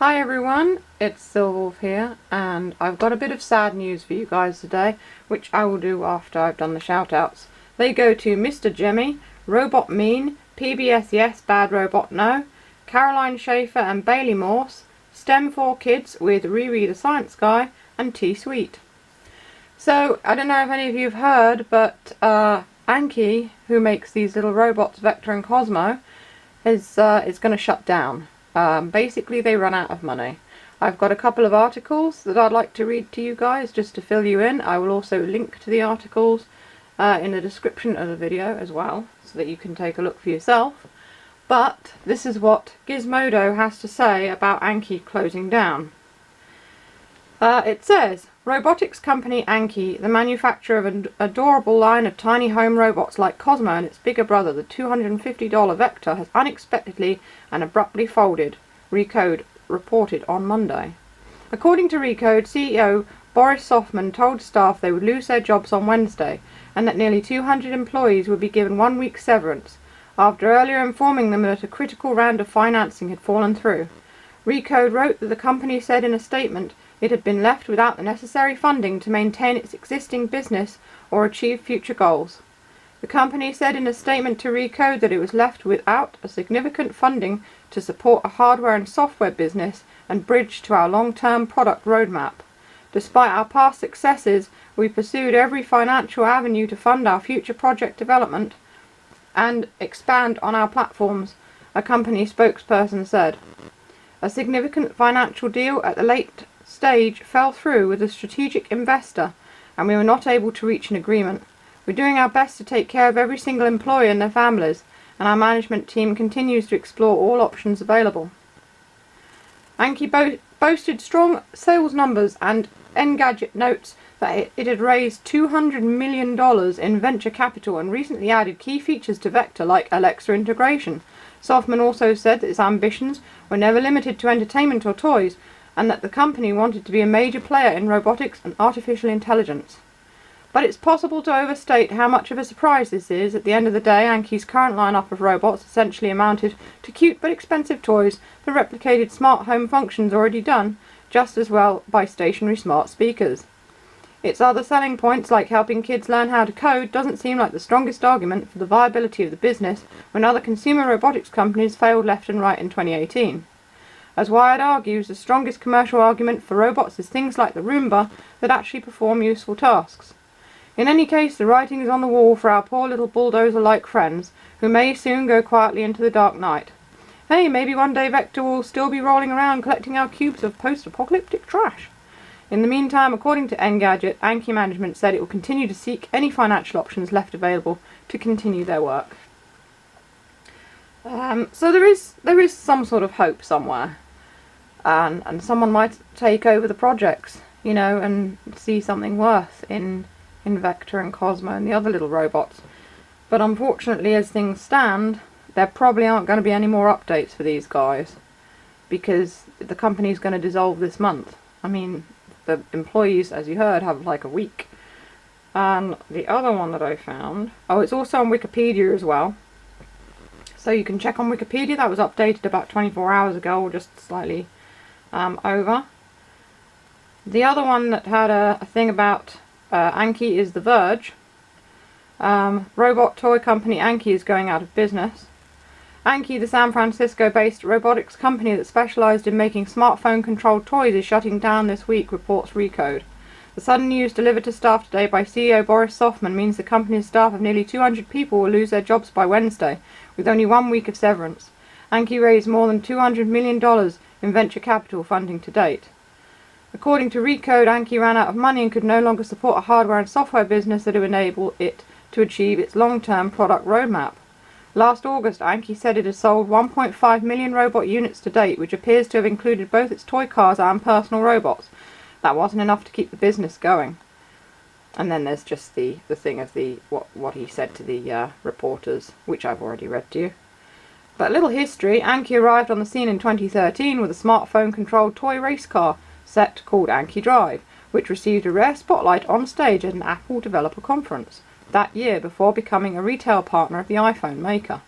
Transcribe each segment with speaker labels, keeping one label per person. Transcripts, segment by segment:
Speaker 1: Hi everyone, it's Silverwolf here, and I've got a bit of sad news for you guys today, which I will do after I've done the shout-outs. They go to Mr. Jimmy, Robot Mean, PBS Yes, Bad Robot No, Caroline Schaefer and Bailey Morse, STEM 4 Kids with Riri the Science Guy, and T-Sweet. So, I don't know if any of you have heard, but Anki, who makes these little robots, Vector and Cozmo, is going to shut down. Basically they run out of money. I've got a couple of articles that I'd like to read to you guys just to fill you in. I will also link to the articles in the description of the video as well, so that you can take a look for yourself. But this is what Gizmodo has to say about Anki closing down. It says, robotics company Anki, the manufacturer of an adorable line of tiny home robots like Cozmo and its bigger brother, the $250 Vector, has unexpectedly and abruptly folded, Recode reported on Monday. According to Recode, CEO Boris Softman told staff they would lose their jobs on Wednesday and that nearly 200 employees would be given 1 week's severance, after earlier informing them that a critical round of financing had fallen through. Recode wrote that the company said in a statement it had been left without the necessary funding to maintain its existing business or achieve future goals. The company said in a statement to Recode that it was left without a significant funding to support a hardware and software business and bridge to our long-term product roadmap. Despite our past successes, we pursued every financial avenue to fund our future project development and expand on our platforms, a company spokesperson said. A significant financial deal at the late stage fell through with a strategic investor, and we were not able to reach an agreement. We're doing our best to take care of every single employee and their families, and our management team continues to explore all options available. Anki boasted strong sales numbers, and Engadget notes that it had raised $200 million in venture capital and recently added key features to Vector like Alexa integration. Softman also said that its ambitions were never limited to entertainment or toys, and that the company wanted to be a major player in robotics and artificial intelligence. But it's possible to overstate how much of a surprise this is. At the end of the day, Anki's current lineup of robots essentially amounted to cute but expensive toys that replicated smart home functions already done just as well by stationary smart speakers. Its other selling points, like helping kids learn how to code, doesn't seem like the strongest argument for the viability of the business when other consumer robotics companies failed left and right in 2018. As Wired argues, the strongest commercial argument for robots is things like the Roomba that actually perform useful tasks. In any case, the writing is on the wall for our poor little bulldozer-like friends, who may soon go quietly into the dark night. Hey, maybe one day Vector will still be rolling around collecting our cubes of post-apocalyptic trash. In the meantime, according to Engadget, Anki management said it will continue to seek any financial options left available to continue their work. So there is some sort of hope somewhere, and someone might take over the projects, you know, and see something worth in Vector and Cozmo and the other little robots. But unfortunately, as things stand, there probably aren't going to be any more updates for these guys, because the company's going to dissolve this month. I mean, the employees, as you heard, have like a week. And the other one that I found, oh, it's also on Wikipedia as well. So you can check on Wikipedia. That was updated about 24 hours ago, or just slightly over. The other one that had a thing about Anki is The Verge. Robot toy company Anki is going out of business. Anki, the San Francisco-based robotics company that specialised in making smartphone-controlled toys, is shutting down this week, reports Recode. The sudden news delivered to staff today by CEO Boris Softman means the company's staff of nearly 200 people will lose their jobs by Wednesday, with only 1 week of severance. Anki raised more than $200 million in venture capital funding to date. According to Recode, Anki ran out of money and could no longer support a hardware and software business that would enable it to achieve its long-term product roadmap. Last August, Anki said it had sold 1.5 million robot units to date, which appears to have included both its toy cars and personal robots. That wasn't enough to keep the business going. And then there's just the thing of what he said to the reporters, which I've already read to you. But a little history. Anki arrived on the scene in 2013 with a smartphone-controlled toy race car set called Anki Drive, which received a rare spotlight on stage at an Apple developer conference that year before becoming a retail partner of the iPhone maker.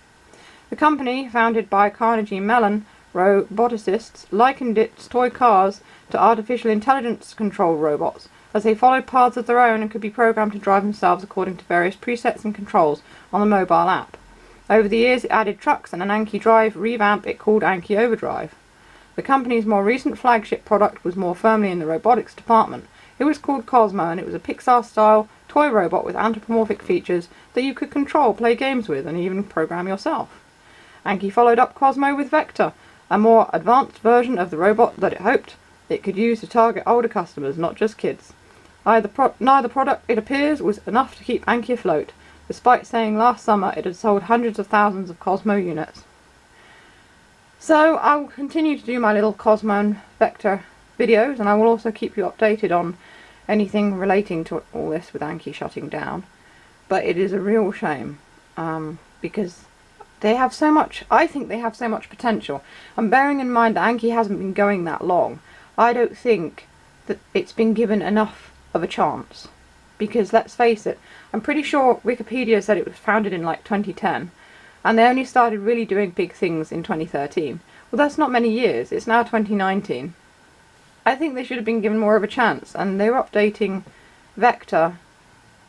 Speaker 1: The company, founded by Carnegie Mellon, roboticists likened its toy cars to artificial intelligence control robots, as they followed paths of their own and could be programmed to drive themselves according to various presets and controls on the mobile app. Over the years it added trucks and an Anki drive revamp it called Anki Overdrive. The company's more recent flagship product was more firmly in the robotics department. It was called Cozmo, and it was a Pixar-style toy robot with anthropomorphic features that you could control, play games with, and even program yourself. Anki followed up Cozmo with Vector, a more advanced version of the robot that it hoped it could use to target older customers, not just kids. Neither product, it appears, was enough to keep Anki afloat, despite saying last summer it had sold hundreds of thousands of Cozmo units. So I will continue to do my little Cozmo and Vector videos, and I will also keep you updated on anything relating to all this with Anki shutting down. But it is a real shame, because they have so much, I think they have so much potential. And bearing in mind that Anki hasn't been going that long, I don't think that it's been given enough of a chance. Because let's face it, I'm pretty sure Wikipedia said it was founded in like 2010. And they only started really doing big things in 2013. Well, that's not many years. It's now 2019. I think they should have been given more of a chance, and they were updating Vector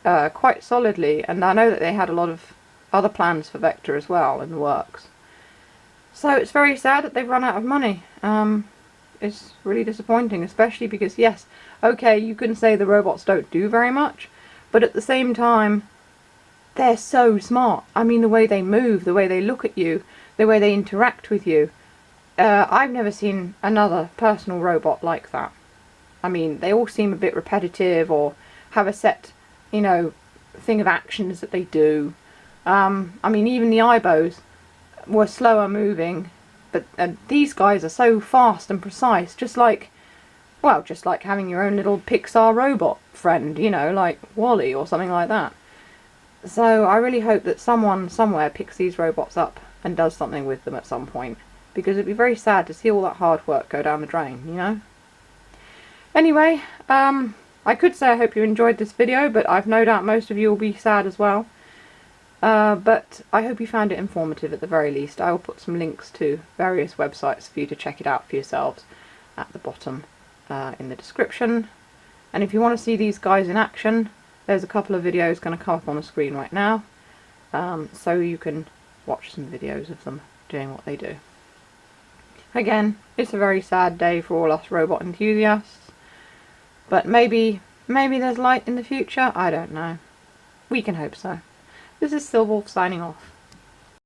Speaker 1: quite solidly, and I know that they had a lot of other plans for Vector as well in the works. So it's very sad that they've run out of money. It's really disappointing, especially because, yes, okay, you can say the robots don't do very much, but at the same time, they're so smart. I mean, the way they move, the way they look at you, the way they interact with you. I've never seen another personal robot like that. I mean, they all seem a bit repetitive or have a set, you know, thing of actions that they do. I mean, even the Ibos were slower moving, but these guys are so fast and precise, just like, well, just like having your own little Pixar robot friend, you know, like Wall-E or something like that. So I really hope that someone somewhere picks these robots up and does something with them at some point, because it'd be very sad to see all that hard work go down the drain, you know? Anyway, I could say I hope you enjoyed this video, but I've no doubt most of you will be sad as well. But I hope you found it informative at the very least. I will put some links to various websites for you to check it out for yourselves at the bottom in the description. And if you want to see these guys in action, there's a couple of videos going to come up on the screen right now, so you can watch some videos of them doing what they do. Again, it's a very sad day for all us robot enthusiasts, but maybe there's light in the future, I don't know. We can hope so. This is Silverwolf signing off.